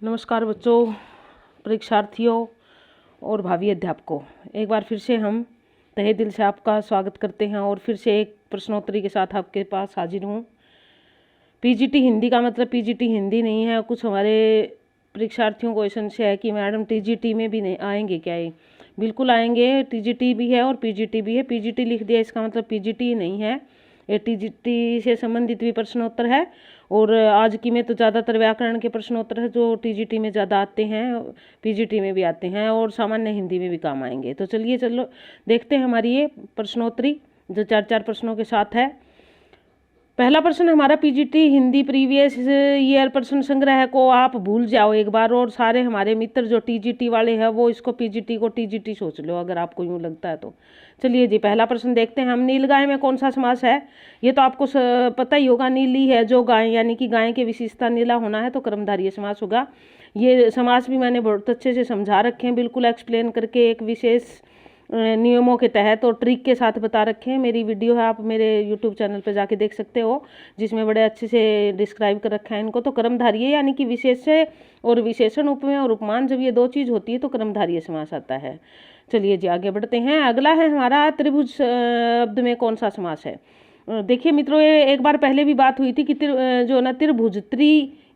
नमस्कार बच्चों, परीक्षार्थियों और भावी अध्यापकों। एक बार फिर से हम तहे दिल से आपका स्वागत करते हैं और फिर से एक प्रश्नोत्तरी के साथ आपके पास हाजिर हूँ। पीजीटी हिंदी का मतलब पीजीटी हिंदी नहीं है। कुछ हमारे परीक्षार्थियों को संशय है कि मैडम टीजीटी में भी नहीं आएंगे क्या? ये बिल्कुल आएंगे। टीजीटी भी है और पीजीटी भी है। पीजीटी लिख दिया इसका मतलब पीजीटी नहीं है, ये टीजीटी से संबंधित भी प्रश्नोत्तर है। और आज की में तो ज़्यादातर व्याकरण के प्रश्नोत्तर है जो टीजीटी में ज़्यादा आते हैं, पीजीटी में भी आते हैं और सामान्य हिंदी में भी काम आएंगे। तो चलो देखते हैं हमारी ये प्रश्नोत्तरी जो 4 प्रश्नों के साथ है। पहला प्रश्न हमारा पीजीटी हिंदी प्रीवियस ईयर प्रश्न संग्रह को आप भूल जाओ एक बार, और सारे हमारे मित्र जो टीजीटी वाले हैं वो इसको पीजीटी को टीजीटी सोच लो अगर आपको यूँ लगता है तो। चलिए जी, पहला प्रश्न देखते हैं हम। नीलगाय में कौन सा समास है? ये तो आपको पता ही होगा। नीली है जो गाय, यानी कि गाय की विशेषता नीला होना है तो कर्मधारय समास होगा। ये समास भी मैंने बहुत अच्छे से समझा रखे हैं, बिल्कुल एक्सप्लेन करके एक विशेष नियमों के तहत और ट्रिक के साथ बता रखे हैं। मेरी वीडियो है, आप मेरे यूट्यूब चैनल पे जाके देख सकते हो, जिसमें बड़े अच्छे से डिस्क्राइब कर रखा है इनको। तो कर्मधारय यानी कि विशेष्य और विशेषण, उपमेय और उपमान, जब ये दो चीज़ होती है तो कर्मधारय समास आता है। चलिए जी आगे बढ़ते हैं। अगला है हमारा त्रिभुज शब्द में कौन सा समास है? देखिए मित्रों, ये एक बार पहले भी बात हुई थी कि जो ना त्रिभुज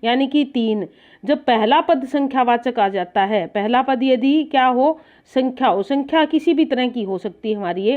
यानी कि 3, जब पहला पद संख्यावाचक आ जाता है, पहला पद यदि क्या हो, संख्या हो, संख्या किसी भी तरह की हो सकती है हमारी, ये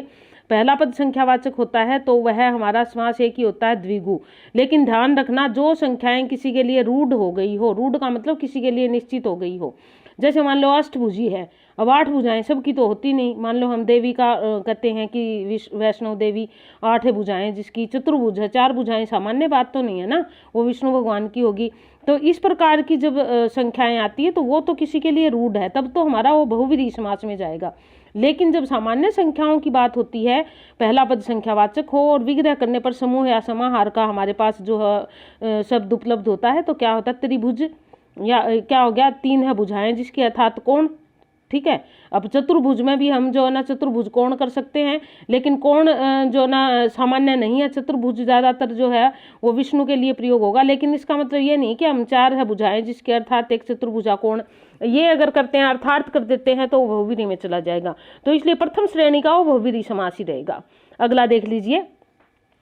पहला पद संख्यावाचक होता है तो वह हमारा समास एक ही होता है, द्विगु। लेकिन ध्यान रखना, जो संख्याएं किसी के लिए रूढ़ हो गई हो, रूढ़ का मतलब किसी के लिए निश्चित हो गई हो, जैसे मान लो अष्टभुजी है, अब 8 भुजाएं सबकी तो होती नहीं। मान लो हम देवी का कहते हैं कि वैष्णव देवी 8 भुजाएं, जिसकी चतुर्भुज है, 4 भुजाएं, सामान्य बात तो नहीं है ना, वो विष्णु भगवान की होगी। तो इस प्रकार की जब संख्याएं आती है तो वो तो किसी के लिए रूढ़ है, तब तो हमारा वो बहुव्रीहि समास में जाएगा। लेकिन जब सामान्य संख्याओं की बात होती है, पहला पद संख्यावाचक हो और विग्रह करने पर समूह या समाहार का हमारे पास जो है शब्द उपलब्ध होता है, तो क्या होता है, त्रिभुज, या क्या हो गया, 3 है भुजाएं जिसकी अर्थात कोण। ठीक है। अब चतुर्भुज में भी हम जो है ना चतुर्भुज कोण कर सकते हैं, लेकिन कोण जो ना सामान्य नहीं है। चतुर्भुज ज़्यादातर जो है वो विष्णु के लिए प्रयोग होगा, लेकिन इसका मतलब ये नहीं कि हम 4 है भुजाएं जिसके अर्थात एक चतुर्भुजा कोण, ये अगर करते हैं, अर्थार्थ कर देते हैं, तो वो बहुव्रीहि में चला जाएगा। तो इसलिए प्रथम श्रेणी का वो बहुव्रीहि समास ही रहेगा। अगला देख लीजिए,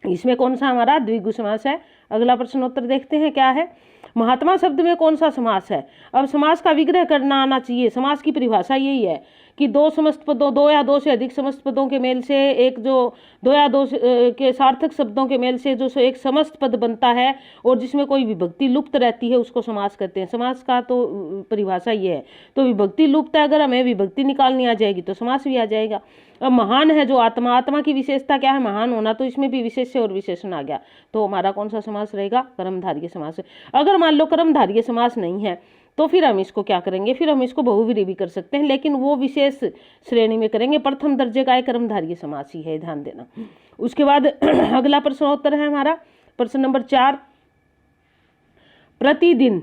इसमें कौन सा हमारा द्विगु समास है। अगला प्रश्नोत्तर देखते हैं क्या है। महात्मा शब्द में कौन सा समास है? अब समास का विग्रह करना आना चाहिए। समास की परिभाषा यही है कि दो समस्त पदों, 2 या 2 से अधिक समस्त पदों के मेल से एक जो 2 या 2 के सार्थक शब्दों के मेल से जो एक समस्त पद बनता है और जिसमें कोई विभक्ति लुप्त रहती है उसको समास कहते हैं। समास का तो परिभाषा ये है। तो विभक्ति लुप्त है, अगर हमें विभक्ति निकालनी आ जाएगी तो समास भी आ जाएगा। अब महान है जो आत्मा, आत्मा की विशेषता क्या है, महान होना, तो इसमें भी विशेष्य और विशेषण आ गया। तो हमारा कौन सा समास रहेगा? कर्मधारय समास। अगर मान लो कर्मधारय समास नहीं है तो फिर हम इसको क्या करेंगे, फिर हम इसको बहुव्रीहि भी कर सकते हैं, लेकिन वो विशेष श्रेणी में करेंगे। प्रथम दर्जे का एक कर्मधारय समास ही है, ध्यान देना। उसके बाद अगला प्रश्नोत्तर है हमारा प्रश्न नंबर 4। प्रतिदिन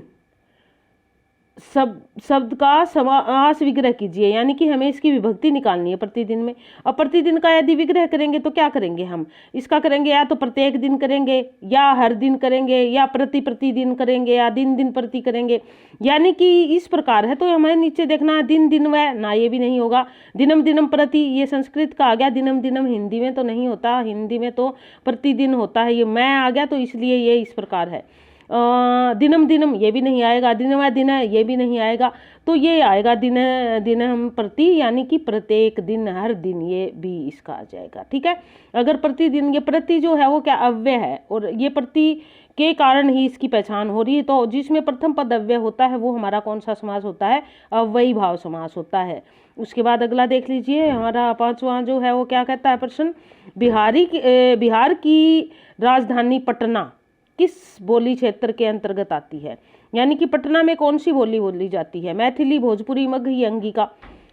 शब्द का समास विग्रह कीजिए, यानी कि हमें इसकी विभक्ति निकालनी है प्रतिदिन में। अब प्रतिदिन का यदि विग्रह करेंगे तो क्या करेंगे हम, इसका करेंगे या तो प्रत्येक दिन करेंगे, या हर दिन करेंगे, या प्रतिदिन करेंगे, या दिन प्रति करेंगे, यानी कि इस प्रकार है। तो हमें नीचे देखना है दिन व ना, ये भी नहीं होगा। दिनम प्रति, ये संस्कृत का आ गया। दिनम हिंदी में तो नहीं होता, हिंदी में तो प्रतिदिन होता है, ये मैं आ गया, तो इसलिए ये इस प्रकार है। दिनम ये भी नहीं आएगा। दिन ये भी नहीं आएगा। तो ये आएगा दिनम प्रति, यानी कि प्रत्येक दिन, हर दिन, ये भी इसका आ जाएगा। ठीक है। अगर प्रतिदिन, ये प्रति जो है वो क्या अव्यय है, और ये प्रति के कारण ही इसकी पहचान हो रही है। तो जिसमें प्रथम पद अव्यय होता है वो हमारा कौन सा समास होता है? अव्ययी भाव समास होता है। उसके बाद अगला देख लीजिए, हमारा 5वां जो है वो क्या कहता है प्रश्न। बिहार की राजधानी पटना किस बोली क्षेत्र के अंतर्गत आती है? यानी कि पटना में कौन सी बोली बोली जाती है? मैथिली, भोजपुरी, मगही, अंगिका।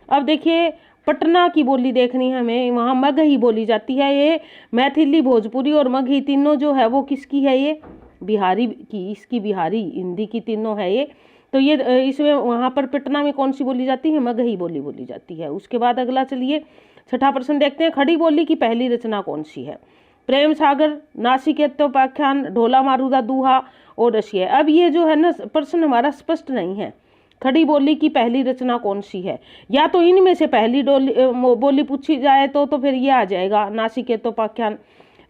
अब देखिए, पटना की बोली देखनी है हमें, वहाँ मगही बोली जाती है। ये मैथिली, भोजपुरी और मगही तीनों जो है वो किसकी है? ये बिहारी की, इसकी बिहारी हिंदी की तीनों है ये। तो ये इसमें वहाँ पर पटना में कौन सी बोली जाती है? मगही बोली बोली जाती है। उसके बाद अगला चलिए 6ठा प्रश्न देखते हैं। खड़ी बोली की पहली रचना कौन सी है? प्रेम सागर, नासिकेत्योपाख्यान, ढोला मारूदा दूहा और रशिया। अब ये जो है ना प्रश्न हमारा स्पष्ट नहीं है, खड़ी बोली की पहली रचना कौन सी है? या तो इनमें से पहली बोली पूछी जाए तो फिर ये आ जाएगा नासिकेतोपाख्यान।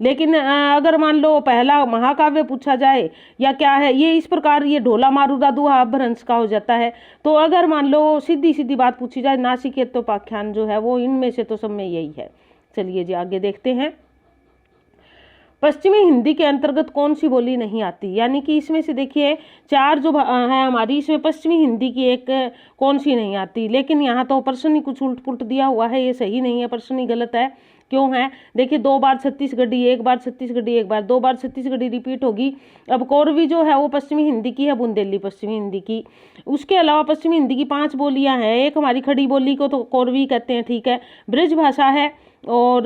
लेकिन अगर मान लो पहला महाकाव्य पूछा जाए या क्या है, ये इस प्रकार ये ढोला मारूदा दुहा अपभ्रंश का हो जाता है। तो अगर मान लो सीधी सीधी बात पूछी जाए, नासिकेतोपाख्यान जो है वो इनमें से तो सब में यही है। चलिए जी आगे देखते हैं। पश्चिमी हिंदी के अंतर्गत कौन सी बोली नहीं आती? यानी कि इसमें से देखिए 4 जो है हमारी, इसमें पश्चिमी हिंदी की एक कौन सी नहीं आती। लेकिन यहाँ तो प्रश्न ही कुछ उल्ट पुल्ट दिया हुआ है, ये सही नहीं है, प्रश्न ही गलत है। क्यों है? देखिए 2 बार छत्तीसगढ़ी, 1 बार छत्तीसगढ़ी, 1 बार 2 बार छत्तीसगढ़ी रिपीट होगी। अब कोरवी जो है वो पश्चिमी हिंदी की है, बुंदेली पश्चिमी हिंदी की। उसके अलावा पश्चिमी हिंदी की 5 बोलियां हैं। एक हमारी खड़ी बोली को तो कोरवी कहते हैं, ठीक है, ब्रज भाषा है और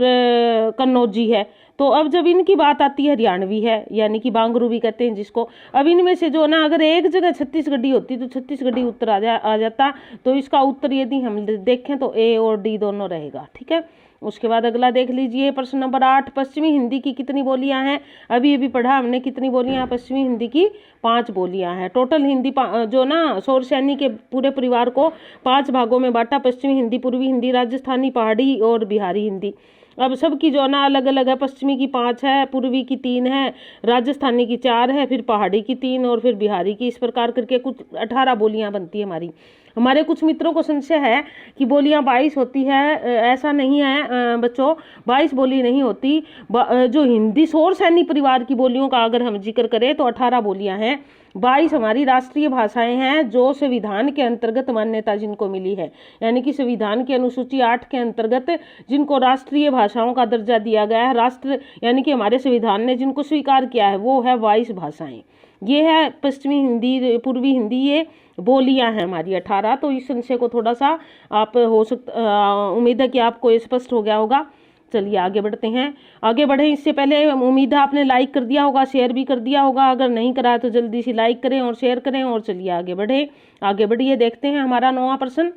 कन्नौजी है। तो अब जब इनकी बात आती है, हरियाणवी है यानी कि बांगरू भी कहते हैं जिसको। अब इनमें से जो ना अगर एक जगह छत्तीसगढ़ी होती तो छत्तीसगढ़ी उत्तर आ जाता। तो इसका उत्तर यदि हम देखें तो ए और डी दोनों रहेगा, ठीक है। उसके बाद अगला देख लीजिए प्रश्न नंबर 8, पश्चिमी हिंदी की कितनी बोलियां हैं? अभी अभी पढ़ा हमने कितनी बोलियां? पश्चिमी हिंदी की 5 बोलियां हैं। टोटल हिंदी जो ना सौरसैनी के पूरे परिवार को 5 भागों में बांटा। पश्चिमी हिंदी, पूर्वी हिंदी, राजस्थानी, पहाड़ी और बिहारी हिंदी। अब सबकी जो ना अलग अलग है। पश्चिमी की 5 है, पूर्वी की 3 है, राजस्थानी की 4 है, फिर पहाड़ी की 3 और फिर बिहारी की। इस प्रकार करके कुछ 18 बोलियां बनती है हमारी। हमारे कुछ मित्रों को संशय है कि बोलियां 22 होती है। ऐसा नहीं है बच्चों, 22 बोली नहीं होती। जो हिंदी सौरसैनी परिवार की बोलियों का अगर हम जिक्र करें तो 18 बोलियां हैं। 22 हमारी राष्ट्रीय भाषाएं हैं जो संविधान के अंतर्गत मान्यता जिनको मिली है, यानी कि संविधान की अनुसूची 8 के अंतर्गत जिनको राष्ट्रीय भाषाओं का दर्जा दिया गया है, राष्ट्र यानी कि हमारे संविधान ने जिनको स्वीकार किया है वो है 22 भाषाएं। ये है पश्चिमी हिंदी, पूर्वी हिंदी, ये बोलियां हैं हमारी 18। तो इस संशय को थोड़ा सा आप उम्मीद है कि आपको स्पष्ट हो गया होगा। चलिए आगे बढ़ते हैं। आगे बढ़े इससे पहले उम्मीद है आपने लाइक कर दिया होगा, शेयर भी कर दिया होगा। अगर नहीं करा तो जल्दी से लाइक करें और शेयर करें। और चलिए आगे बढ़े, आगे बढ़िए। देखते हैं हमारा 9वां प्रश्न।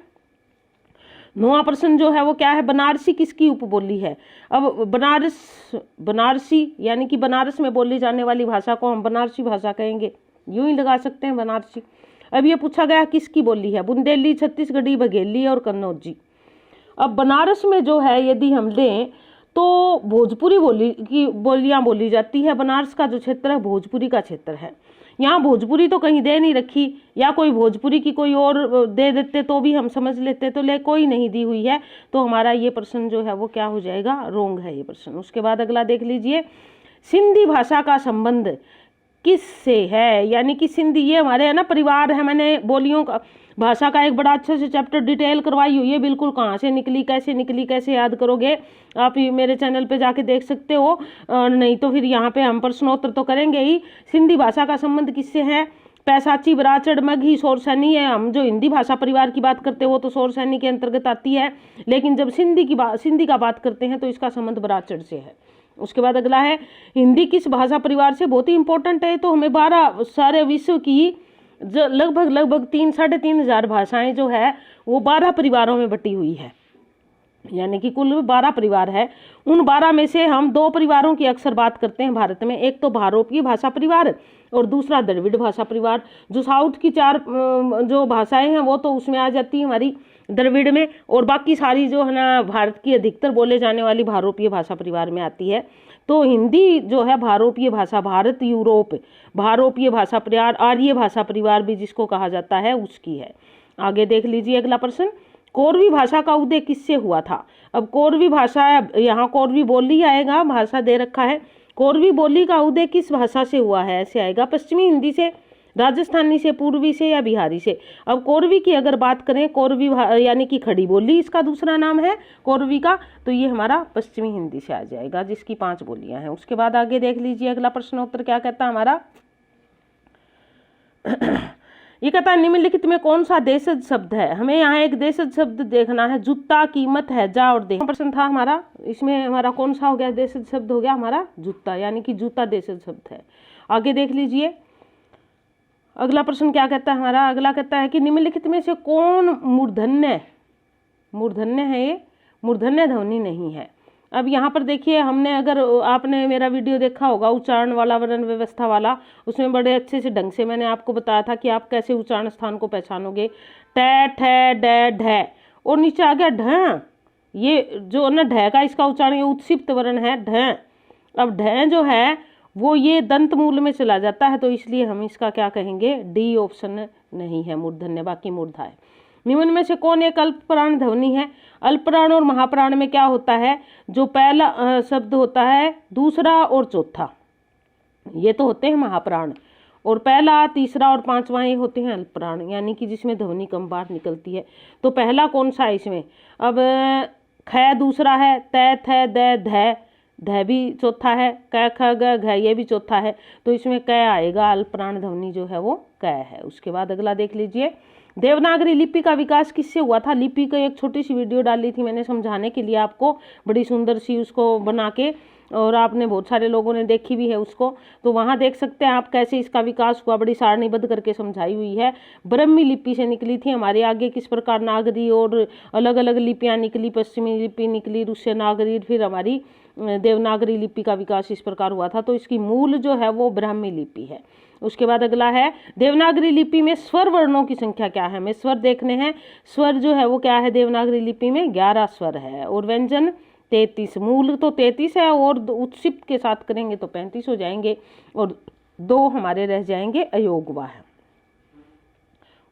9वां प्रश्न जो है वो क्या है? बनारसी किसकी उपबोली है? अब बनारसी यानी कि बनारस में बोली जाने वाली भाषा को हम बनारसी भाषा कहेंगे, यूं ही लगा सकते हैं बनारसी। अब ये पूछा गया किसकी बोली है? बुंदेली, छत्तीसगढ़ी, बघेली और कन्नौजी। अब बनारस में जो है यदि हम लें तो भोजपुरी बोलियां बोली जाती है। बनारस का जो क्षेत्र है भोजपुरी का क्षेत्र है। यहाँ भोजपुरी तो कहीं दे नहीं रखी, या कोई भोजपुरी की कोई और दे देते तो भी हम समझ लेते, तो ले कोई नहीं दी हुई है। तो हमारा ये प्रश्न जो है वो क्या हो जाएगा? रोंग है ये प्रश्न। उसके बाद अगला देख लीजिए, सिंधी भाषा का संबंध किससे है? यानी कि सिंधी ये हमारे है ना परिवार है। मैंने बोलियों का भाषा का एक बड़ा अच्छा से चैप्टर डिटेल करवाई हुई है, बिल्कुल कहाँ से निकली, कैसे याद करोगे आप मेरे चैनल पे जाके देख सकते हो। नहीं तो फिर यहाँ पे हम प्रश्नोत्तर तो करेंगे ही। सिंधी भाषा का संबंध किससे है? पैसाची, बराचड़, मगही, सौरसैनी है। हम जो हिंदी भाषा परिवार की बात करते हैं वो तो सौरसैनी के अंतर्गत आती है, लेकिन जब सिंधी का बात करते हैं तो इसका संबंध बराचड़ से है। उसके बाद अगला है, हिंदी किस भाषा परिवार से? बहुत ही इंपॉर्टेंट है। तो हमें 12 सारे विश्व की जो लगभग 3-3.5 हजार भाषाएं जो है वो 12 परिवारों में बटी हुई है, यानी कि कुल 12 परिवार है। उन 12 में से हम 2 परिवारों की अक्सर बात करते हैं भारत में। एक तो भारोपीय भाषा परिवार और दूसरा द्रविड़ भाषा परिवार। जो साउथ की 4 जो भाषाएं हैं वो तो उसमें आ जाती है हमारी द्रविड़ में, और बाकी सारी जो है ना भारत की अधिकतर बोले जाने वाली भारोपीय भाषा परिवार में आती है। तो हिंदी जो है भारोपीय भाषा, भारत यूरोप भारोपीय भाषा परिवार, आर्य भाषा परिवार भी जिसको कहा जाता है उसकी है। आगे देख लीजिए अगला प्रश्न, कोरवी भाषा का उदय किससे हुआ था? अब कोरवी भाषा, यहाँ कोरवी बोली आएगा, भाषा दे रखा है। कोरवी बोली का उदय किस भाषा से हुआ है? ऐसे आएगा, पश्चिमी हिंदी से, राजस्थानी से, पूर्वी से या बिहारी से। अब कोरवी की अगर बात करें, कोरवी यानी कि खड़ी बोली इसका दूसरा नाम है कोरवी का, तो ये हमारा पश्चिमी हिंदी से आ जाएगा जिसकी 5 बोलियां हैं। उसके बाद आगे देख लीजिए अगला प्रश्नोत्तर क्या कहता है हमारा। ये कहता है निम्नलिखित में कौन सा देशज शब्द है? हमें यहाँ एक देशज शब्द देखना है, जूता, कीमत, हैजा और देह। प्रश्न था हमारा, इसमें हमारा कौन सा हो गया? देशज शब्द हो गया हमारा जूता, यानी कि जूता देशज शब्द है। आगे देख लीजिए अगला प्रश्न क्या कहता है हमारा। अगला कहता है कि निम्नलिखित में से कौन मूर्धन्य है? ये मूर्धन्य ध्वनि नहीं है। अब यहाँ पर देखिए, हमने अगर आपने मेरा वीडियो देखा होगा उच्चारण वाला, वर्ण व्यवस्था वाला, उसमें बड़े अच्छे से ढंग से मैंने आपको बताया था कि आप कैसे उच्चारण स्थान को पहचानोगे। ट, ठ, ड, ढ और नीचे आ गया ढ। ये जो ना ढ का इसका उच्चारण, ये उत्सिप्त वर्ण है ढ। अब ढ जो है वो ये दंत मूल में चला जाता है, तो इसलिए हम इसका क्या कहेंगे, डी ऑप्शन नहीं है, मूर्धन्य, बाकी मूर्धा है। निम्न में से कौन एक अल्पप्राण ध्वनि है? अल्पप्राण और महाप्राण में क्या होता है, जो पहला शब्द होता है, दूसरा और चौथा ये तो होते हैं महाप्राण, और पहला, तीसरा और पांचवा ये होते हैं अल्पप्राण, यानी कि जिसमें ध्वनि कम बार निकलती है। तो पहला कौन सा है इसमें? अब ख दूसरा है, त, थ, द, ध, ध भी चौथा है, क, ख, ग, घ ये भी चौथा है, तो इसमें क आएगा, अल्पप्राण ध्वनि जो है वो क है। उसके बाद अगला देख लीजिए, देवनागरी लिपि का विकास किससे हुआ था? लिपि का एक छोटी सी वीडियो डाली थी मैंने समझाने के लिए आपको, बड़ी सुंदर सी उसको बना के, और आपने बहुत सारे लोगों ने देखी भी है उसको, तो वहाँ देख सकते हैं आप कैसे इसका विकास हुआ, बड़ी सारणीबद्ध करके समझाई हुई है। ब्रह्मी लिपि से निकली थी, हमारे आगे किस प्रकार नागरी और अलग अलग लिपियाँ निकली, पश्चिमी लिपि निकली, रूस्य नागरी, फिर हमारी देवनागरी लिपि का विकास इस प्रकार हुआ था। तो इसकी मूल जो है वो ब्राह्मी लिपि है। उसके बाद अगला है, देवनागरी लिपि में स्वर वर्णों की संख्या क्या है? हमें स्वर देखने हैं। स्वर जो है वो क्या है देवनागरी लिपि में? 11 स्वर है, और व्यंजन 33। मूल तो 33 है, और उत्सिप्त के साथ करेंगे तो 35 हो जाएंगे, और 2 हमारे रह जाएंगे अयोगवा है।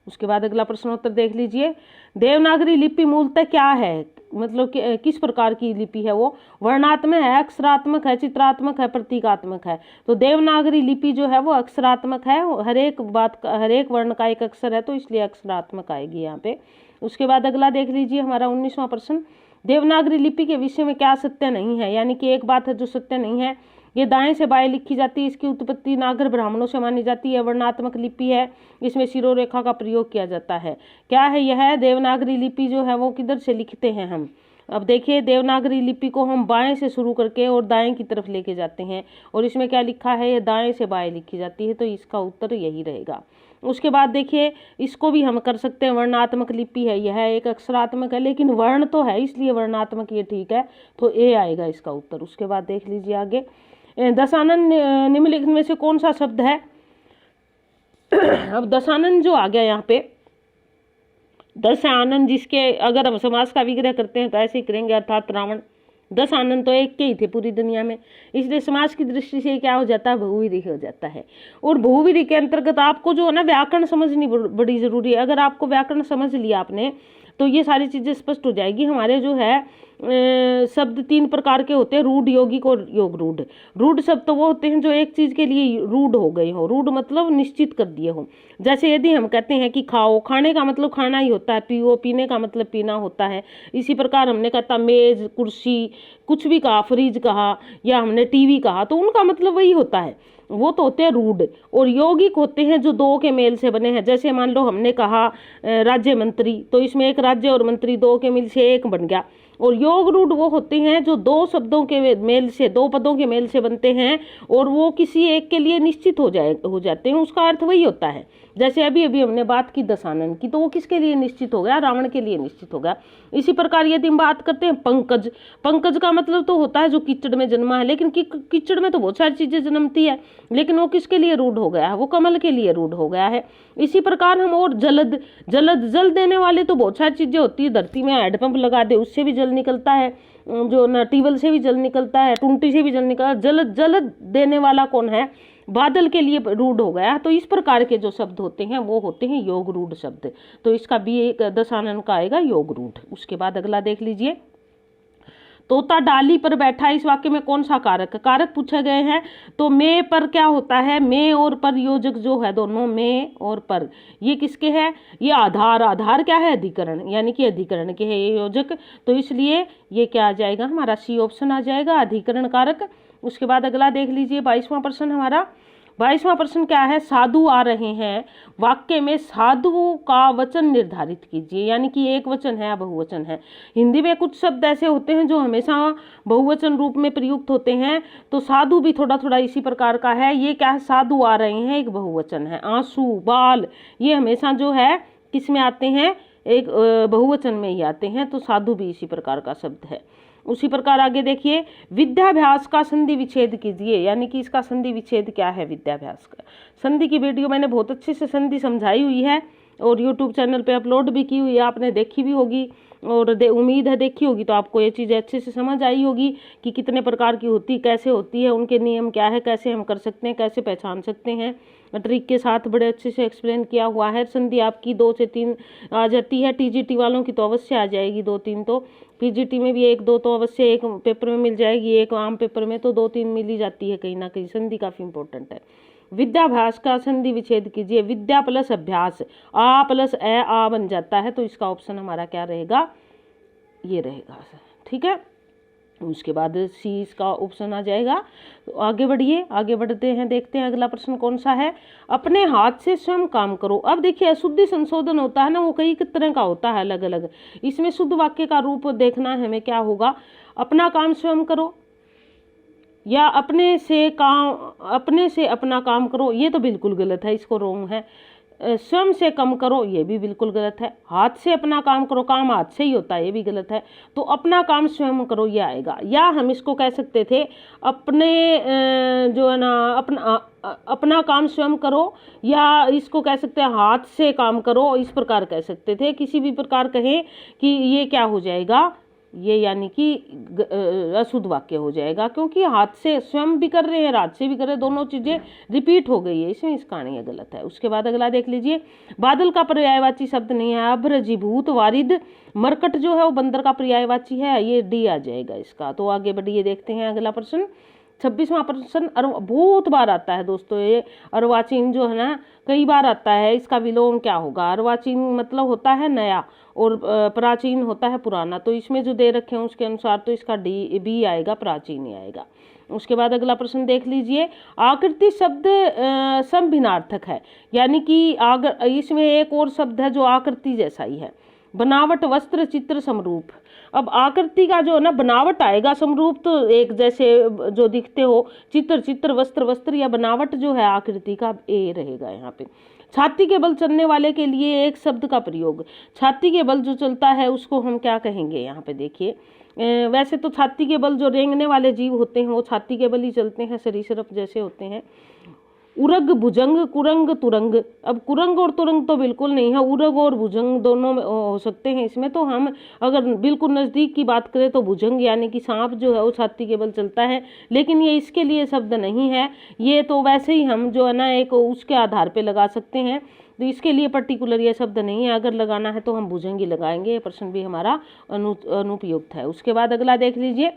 उसके बाद अगला प्रश्नोत्तर देख लीजिए, देवनागरी लिपि मूलतः क्या है, मतलब कि किस प्रकार की लिपि है वो? वर्णात्मक है, अक्षरात्मक है, चित्रात्मक है, प्रतीकात्मक है। तो देवनागरी लिपि जो है वो अक्षरात्मक है, हर एक वर्ण का एक अक्षर है, तो इसलिए अक्षरात्मक आएगी यहाँ पे। उसके बाद अगला देख लीजिए, हमारा 19वां प्रश्न, देवनागरी लिपि के विषय में क्या सत्य नहीं है? यानी कि एक बात है जो सत्य नहीं है, ये दाएं से बाएं लिखी जाती है, इसकी उत्पत्ति नागर ब्राह्मणों से मानी जाती है, वर्णात्मक लिपि है, इसमें शिरोरेखा का प्रयोग किया जाता है। क्या है यह? देवनागरी लिपि जो है वो किधर से लिखते हैं हम? अब देखिए, देवनागरी लिपि को हम बाएं से शुरू करके और दाएं की तरफ लेके जाते हैं, और इसमें क्या लिखा है, ये दाएं से बाएं लिखी जाती है, तो इसका उत्तर यही रहेगा। उसके बाद देखिए, इसको भी हम कर सकते हैं, वर्णात्मक लिपि है, यह एक अक्षरात्मक है, लेकिन वर्ण तो है, इसलिए वर्णात्मक ये ठीक है, तो ए आएगा इसका उत्तर। उसके बाद देख लीजिए आगे, दशानन निम्नलिखित में से कौन सा शब्द है? अब दशानन जो आ गया यहाँ पे, दस आनंद, जिसके अगर हम समास का विग्रह करते हैं तो ऐसे ही करेंगे, अर्थात रावण। 10 आनंद तो एक के ही थे पूरी दुनिया में, इसलिए समाज की दृष्टि से क्या हो जाता है, बहुविधि हो जाता है। और बहुविधि के अंतर्गत आपको जो है ना व्याकरण समझनी बड़ी जरूरी है। अगर आपको व्याकरण समझ लिया आपने तो ये सारी चीजें स्पष्ट हो जाएगी। हमारे जो है शब्द 3 प्रकार के होते हैं, रूढ़, यौगिक और योग रूढ़। रूढ़ शब्द तो वो होते हैं जो एक चीज के लिए रूढ़ हो गए हो, रूढ़ मतलब निश्चित कर दिए हो। जैसे यदि हम कहते हैं कि खाओ, खाने का मतलब खाना ही होता है, पियो, पीने का मतलब पीना होता है। इसी प्रकार हमने कहता मेज, कुर्सी, कुछ भी कहा, फ्रिज कहा, या हमने टीवी कहा, तो उनका मतलब वही होता है, वो तो होते हैं रूढ़। और यौगिक होते हैं जो 2 के मेल से बने हैं। जैसे मान लो हमने कहा राज्य मंत्री, तो इसमें एक राज्य और मंत्री 2 के मेल से 1 बन गया। और योग रूढ़ वो होते हैं जो 2 शब्दों के मेल से, 2 पदों के मेल से बनते हैं, और वो किसी एक के लिए निश्चित हो जाते हैं, उसका अर्थ वही होता है। जैसे अभी अभी हमने बात की दशानन की, तो वो किसके लिए निश्चित हो गया, रावण के लिए निश्चित हो गया। इसी प्रकार यदि हम बात करते हैं पंकज, पंकज का मतलब तो होता है जो कीचड़ में जन्मा है, लेकिन कीचड़ में तो बहुत सारी चीजें जन्मती है, लेकिन वो किसके लिए रूढ़ हो गया है, वो कमल के लिए रूढ़ हो गया है। इसी प्रकार हम और जलद, जल देने वाले तो बहुत सारी चीजें होती है, धरती में हैंडपंप लगा दे उससे भी जल निकलता है, जो न ट्यूबवेल से भी जल निकलता है, टुंटी से भी जल निकलता है। जल देने वाला कौन है, बादल के लिए रूढ़ हो गया। तो इस प्रकार के जो शब्द होते हैं वो होते हैं योग रूढ़ शब्द। तो इसका भी एक दशानन का आएगा योग रूढ़। उसके बाद अगला देख लीजिए, तोता डाली पर बैठा, इस वाक्य में कौन सा कारक पूछे गए हैं। तो में पर क्या होता है, में और पर योजक जो है दोनों, में और पर, ये किसके है, ये आधार, आधार क्या है, अधिकरण, यानी कि अधिकरण के है ये योजक। तो इसलिए ये क्या आ जाएगा, हमारा सी ऑप्शन आ जाएगा, अधिकरण कारक। उसके बाद अगला देख लीजिए 22वां प्रश्न हमारा। 22वां प्रश्न क्या है, साधु आ रहे हैं, वाक्य में साधुओं का वचन निर्धारित कीजिए, यानी कि एक वचन है या बहुवचन है। हिंदी में कुछ शब्द ऐसे होते हैं जो हमेशा बहुवचन रूप में प्रयुक्त होते हैं, तो साधु भी थोड़ा थोड़ा इसी प्रकार का है। ये क्या है, साधु आ रहे हैं, एक बहुवचन है। आंसू, बाल, ये हमेशा जो है किस में आते हैं, एक बहुवचन में ही आते हैं, तो साधु भी इसी प्रकार का शब्द है। उसी प्रकार आगे देखिए, विद्याभ्यास का संधि विच्छेद कीजिए, यानी कि इसका संधि विच्छेद क्या है विद्याभ्यास का। संधि की वीडियो मैंने बहुत अच्छे से संधि समझाई हुई है और यूट्यूब चैनल पे अपलोड भी की हुई है, आपने देखी भी होगी और उम्मीद है देखी होगी, तो आपको ये चीज़ें अच्छे से समझ आई होगी कि कितने प्रकार की होती, कैसे होती है, उनके नियम क्या है, कैसे हम कर सकते हैं, कैसे पहचान सकते हैं। ट्रिक के साथ बड़े अच्छे से एक्सप्लेन किया हुआ है। संधि आपकी 2 से 3 आ जाती है, टीजीटी वालों की तो अवश्य आ जाएगी 2-3, तो पीजीटी में भी 1-2 तो अवश्य एक पेपर में मिल जाएगी, एक आम पेपर में तो 2-3 मिल ही जाती है कहीं ना कहीं। संधि काफ़ी इंपॉर्टेंट है। विद्याभ्यास का संधि विच्छेद कीजिए, विद्या प्लस अभ्यास, आ प्लस ए आ बन जाता है, तो इसका ऑप्शन हमारा क्या रहेगा, ये रहेगा। ठीक है, उसके बाद सी इसका ऑप्शन आ जाएगा। तो आगे बढ़िए, आगे बढ़ते हैं, देखते हैं अगला प्रश्न कौन सा है। अपने हाथ से स्वयं काम करो। अब देखिए, अशुद्धि संशोधन होता है ना, वो कई तरह का होता है, अलग अलग। इसमें शुद्ध वाक्य का रूप देखना है हमें, क्या होगा, अपना काम स्वयं करो या अपने से अपना काम करो, ये तो बिल्कुल गलत है, इसको रोंग है। स्वयं से कम करो, ये भी बिल्कुल गलत है। हाथ से अपना काम करो, काम हाथ से ही होता है, ये भी गलत है। तो अपना काम स्वयं करो ये आएगा। या हम इसको कह सकते थे अपने जो है ना अपना काम स्वयं करो, या इसको कह सकते हैं हाथ से काम करो, इस प्रकार कह सकते थे। किसी भी प्रकार कहें कि ये क्या हो जाएगा, ये यानी कि अशुद्ध वाक्य हो जाएगा, क्योंकि हाथ से स्वयं भी कर रहे हैं, हाथ से भी कर रहे हैं, दोनों चीजें रिपीट हो गई है इसमें, इसका नहीं है, गलत है। उसके बाद अगला देख लीजिए, बादल का पर्यायवाची शब्द नहीं है, अभ्रजीभूत वारिद मरकट जो है वो बंदर का पर्यायवाची है, ये डी आ जाएगा इसका। तो आगे बढ़िए, देखते हैं अगला प्रश्न। 26वां प्रश्न बहुत बार आता है दोस्तों, ये अर्वाचीन जो है ना कई बार आता है। इसका विलोम क्या होगा, अर्वाचीन मतलब होता है नया और प्राचीन होता है पुराना, तो इसमें जो दे रखे हैं उसके अनुसार तो इसका डी बी आएगा, प्राचीन ही आएगा। उसके बाद अगला प्रश्न देख लीजिए, आकृति शब्द समभिन्नार्थक है, यानी कि इसमें एक और शब्द है जो आकृति जैसा ही है, बनावट वस्त्र चित्र समरूप। अब आकृति का जो है ना बनावट आएगा, समरूप तो एक जैसे जो दिखते हो, चित्र चित्र वस्त्र वस्त्र, या बनावट जो है आकृति का ए रहेगा यहाँ पे। छाती के बल चलने वाले के लिए एक शब्द का प्रयोग, छाती के बल जो चलता है उसको हम क्या कहेंगे, यहाँ पे देखिए। वैसे तो छाती के बल जो रेंगने वाले जीव होते हैं वो छाती के बल ही चलते हैं, सरीसृप जैसे होते हैं। उरग भुजंग कुरंग तुरंग, अब कुरंग और तुरंग तो बिल्कुल नहीं है, उरग और भुजंग दोनों हो सकते हैं इसमें। तो हम अगर बिल्कुल नज़दीक की बात करें तो भुजंग यानी कि सांप जो है वो छाती के बल चलता है, लेकिन ये इसके लिए शब्द नहीं है, ये तो वैसे ही हम जो है ना एक उसके आधार पे लगा सकते हैं, तो इसके लिए पर्टिकुलर ये शब्द नहीं है। अगर लगाना है तो हम भुजंग ही लगाएंगे, ये प्रश्न भी हमारा अनुपयुक्त है। उसके बाद अगला देख लीजिए,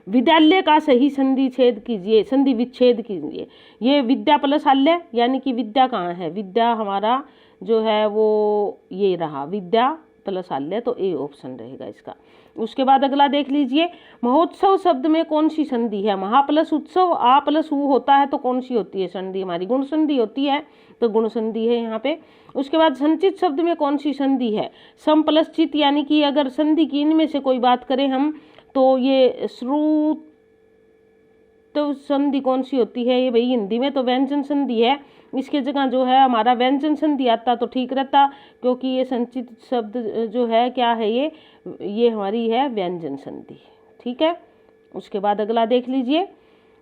विद्यालय का सही संधि छेद कीजिए, संधि विच्छेद कीजिए। ये विद्या प्लस आल्य, यानी कि विद्या कहाँ है, विद्या हमारा जो है वो ये रहा, विद्या प्लस आल्य, तो ए ऑप्शन रहेगा इसका। उसके बाद अगला देख लीजिए, महोत्सव शब्द में कौन सी संधि है, महा प्लस उत्सव, आ प्लस ऊ होता है, तो कौन सी होती है संधि, हमारी गुण संधि होती है, तो गुण संधि है यहाँ पे। उसके बाद संचित शब्द में कौन सी संधि है, सम प्लस चित, यानी कि अगर संधि की इनमें से कोई बात करें हम तो ये श्रुत तो संधि कौन सी होती है, ये भाई हिंदी में तो व्यंजन संधि है, इसके जगह जो है हमारा व्यंजन संधि आता तो ठीक रहता, क्योंकि ये संचित शब्द जो है क्या है, ये हमारी है व्यंजन संधि। ठीक है, उसके बाद अगला देख लीजिए,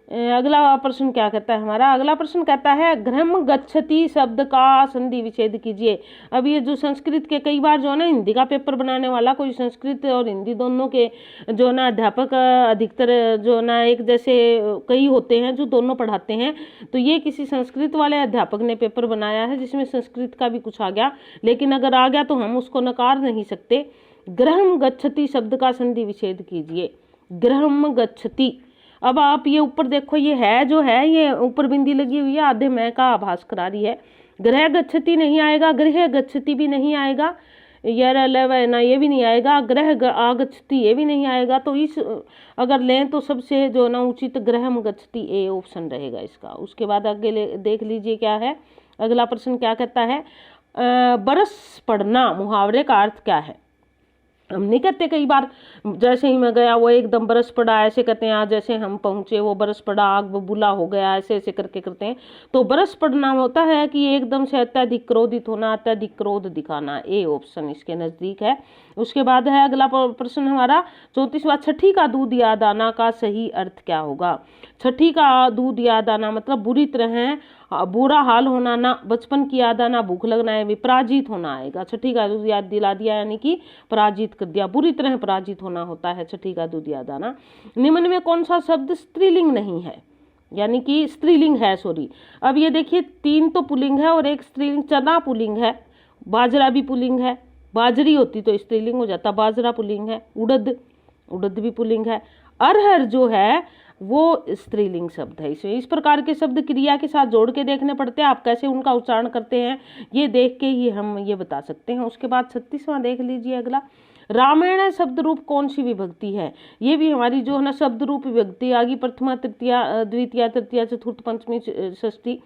अगला प्रश्न क्या कहता है हमारा, अगला प्रश्न कहता है घ्रम गच्छति शब्द का संधि विच्छेद कीजिए। अब ये जो संस्कृत के कई बार जो है ना हिंदी का पेपर बनाने वाला कोई संस्कृत और हिंदी दोनों के जो ना अध्यापक अधिकतर जो ना एक जैसे कई होते हैं जो दोनों पढ़ाते हैं, तो ये किसी संस्कृत वाले अध्यापक ने पेपर बनाया है जिसमें संस्कृत का भी कुछ आ गया, लेकिन अगर आ गया तो हम उसको नकार नहीं सकते। ग्रहम गच्छति शब्द का संधि विच्छेद कीजिए, ग्रहम गच्छति। अब आप ये ऊपर देखो, ये है जो है ये ऊपर बिंदी लगी हुई है, आधे मैं का आभास करा रही है। ग्रह गच्छति नहीं आएगा, गृह गच्छति भी नहीं आएगा, ना ये भी नहीं आएगा, ग्रह आगच्छति ये भी नहीं आएगा। तो इस अगर लें तो सबसे जो ना उचित ग्रहम गच्छति ए ऑप्शन रहेगा इसका। उसके बाद आगे देख लीजिए क्या है अगला प्रश्न क्या कहता है, बरस पड़ना मुहावरे का अर्थ क्या है। हम नहीं कहते कई बार जैसे ही मैं गया वो एकदम बरस पड़ा, ऐसे कहते हैं। आज जैसे हम पहुंचे वो बरस पड़ा, आग बबूला हो गया, ऐसे ऐसे करके करते हैं। तो बरस पड़ना होता है कि एकदम से अत्यधिक क्रोधित होना, अत्यधिक क्रोध दिखाना। ए ऑप्शन इसके नजदीक है। उसके बाद है अगला प्रश्न हमारा 34वां, छठी का दूध याद आना का सही अर्थ क्या होगा। छठी का दूध याद आना मतलब बुरी तरह बुरा हाल होना, ना बचपन की याद आना, भूख लगना है, पराजित होना आएगा। छठी का दूध याद दिला दिया यानी कि पराजित कर दिया, बुरी तरह पराजित होना होता है छठी का दूध याद आना। निम्न में कौन सा शब्द स्त्रीलिंग नहीं है, यानी कि स्त्रीलिंग है, सॉरी। अब ये देखिए 3 तो पुल्लिंग है और एक स्त्रीलिंग। चना पुल्लिंग है, बाजरा भी पुल्लिंग है, बाजरी होती तो स्त्रीलिंग हो जाता, बाजरा पुल्लिंग है। उड़द, उड़द भी पुल्लिंग है। अरहर जो है वो स्त्रीलिंग शब्द है। इसमें इस प्रकार के शब्द क्रिया के साथ जोड़ के देखने पड़ते हैं, आप कैसे उनका उच्चारण करते हैं ये देख के ही हम ये बता सकते हैं। उसके बाद 36वां देख लीजिए अगला, रामायण शब्द रूप कौन सी विभक्ति है। ये भी हमारी जो है ना शब्द रूप विभक्ति आ गई, प्रथमा तृतीया द्वितीया तृतीया चतुर्थ पंचमी षष्ठी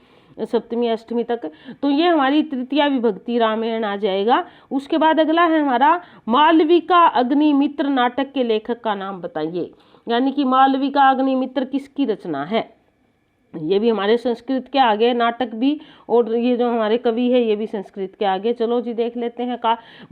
सप्तमी अष्टमी तक, तो ये हमारी तृतीया विभक्ति रामायण आ जाएगा। उसके बाद अगला है हमारा, मालविका अग्निमित्र नाटक के लेखक का नाम बताइए। यानी कि मालविका अग्निमित्र किसकी रचना है, ये भी हमारे संस्कृत के आगे, नाटक भी, और ये जो हमारे कवि है ये भी संस्कृत के आगे। चलो जी देख लेते हैं।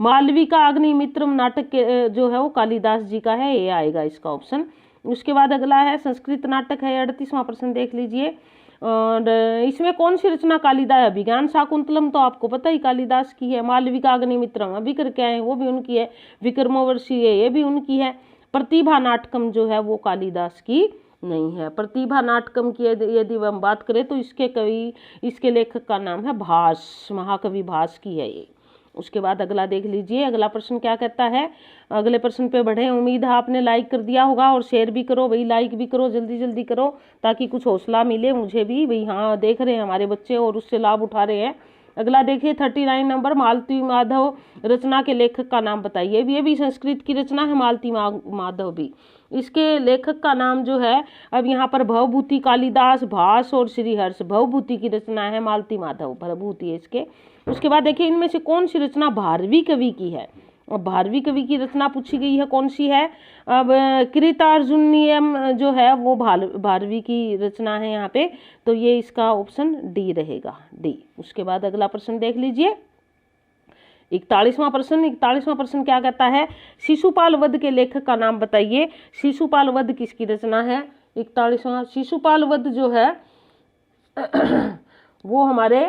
मालविका अग्निमित्र नाटक के जो है वो कालिदास जी का है, ये आएगा इसका ऑप्शन। उसके बाद अगला है संस्कृत नाटक है, 38वां प्रश्न देख लीजिए। और इसमें कौन सी रचना कालिदास, अभिज्ञान शाकुंतलम तो आपको पता ही कालिदास की है। मालविका अग्निमित्रम अभी करके आए वो भी उनकी है। विक्रमोर्वशी ये भी उनकी है। प्रतिभा नाटकम जो है वो कालिदास की नहीं है। प्रतिभा नाटकम की यदि हम बात करें तो इसके कवि, इसके लेखक का नाम है भास, महाकवि भास की है ये। उसके बाद अगला देख लीजिए, अगला प्रश्न क्या कहता है। अगले प्रश्न पे बढ़े। उम्मीद है आपने लाइक कर दिया होगा और शेयर भी करो भाई, लाइक भी करो, जल्दी जल्दी करो ताकि कुछ हौसला मिले मुझे भी भाई। हाँ देख रहे हैं हमारे बच्चे और उससे लाभ उठा रहे हैं। अगला देखिए 39 नंबर, मालती माधव रचना के लेखक का नाम बताइए। ये भी संस्कृत की रचना है मालती माधव भी। इसके लेखक का नाम जो है, अब यहाँ पर भवभूति, कालिदास, भास और श्रीहर्ष, भवभूति की रचना है मालती माधव, भवभूति है इसके। उसके बाद देखिए इनमें से कौन सी रचना भारवी कवि की है। अब भारवी कवि की रचना पूछी गई है, कौन सी है। अब कृतार्जुनीयम जो है वो भारवी की रचना है यहाँ पे, तो ये इसका ऑप्शन डी रहेगा, डी। उसके बाद अगला प्रश्न देख लीजिए 41वां प्रश्न। 41वां प्रश्न क्या कहता है, शिशुपाल वध के लेखक का नाम बताइए। शिशुपाल वध किसकी रचना है। 41वां शिशुपाल वध जो है वो हमारे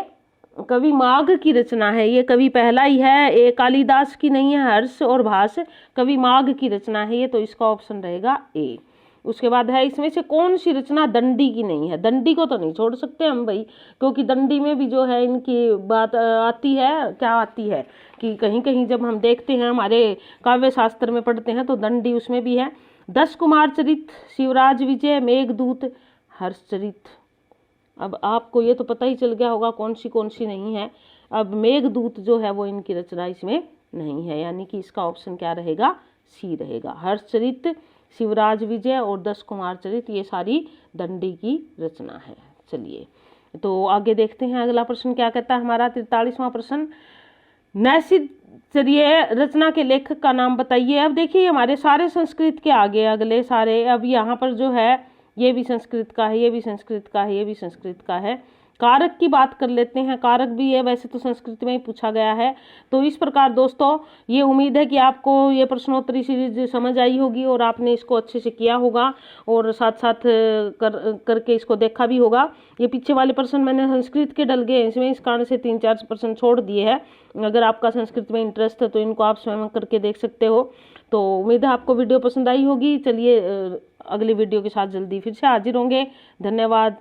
कवि माघ की रचना है। ये कवि पहला ही है, ये कालिदास की नहीं है, हर्ष और भास, कवि माघ की रचना है ये, तो इसका ऑप्शन रहेगा ए। उसके बाद है इसमें से कौन सी रचना दंडी की नहीं है। दंडी को तो नहीं छोड़ सकते हम भाई, क्योंकि दंडी में भी जो है इनकी बात आती है, क्या आती है कि कहीं कहीं जब हम देखते हैं हमारे काव्य शास्त्र में पढ़ते हैं तो दंडी उसमें भी है। 10 कुमार चरित, शिवराज विजय, मेघदूत, हर्षचरित। अब आपको ये तो पता ही चल गया होगा कौन सी नहीं है। अब मेघदूत जो है वो इनकी रचना इसमें नहीं है, यानी कि इसका ऑप्शन क्या रहेगा, सी रहेगा। हर्षचरित, शिवराज विजय और 10 कुमार चरित ये सारी दंडी की रचना है। चलिए तो आगे देखते हैं अगला प्रश्न क्या कहता है हमारा 43वां प्रश्न, नैषधीय रचना के लेखक का नाम बताइए। अब देखिए हमारे सारे संस्कृत के आगे अगले सारे, अब यहाँ पर जो है ये भी संस्कृत का है, ये भी संस्कृत का है, ये भी संस्कृत का है। कारक की बात कर लेते हैं, कारक भी है, वैसे तो संस्कृत में ही पूछा गया है। तो इस प्रकार दोस्तों ये उम्मीद है कि आपको ये प्रश्नोत्तरी सीरीज समझ आई होगी और आपने इसको अच्छे से किया होगा और साथ साथ करके इसको देखा भी होगा। ये पीछे वाले प्रश्न मैंने संस्कृत के डल गए इसमें, इस कारण से 3-4 प्रश्न छोड़ दिए हैं। अगर आपका संस्कृत में इंटरेस्ट है तो इनको आप स्वयं करके देख सकते हो। तो उम्मीद है आपको वीडियो पसंद आई होगी। चलिए अगली वीडियो के साथ जल्दी फिर से हाजिर होंगे। धन्यवाद।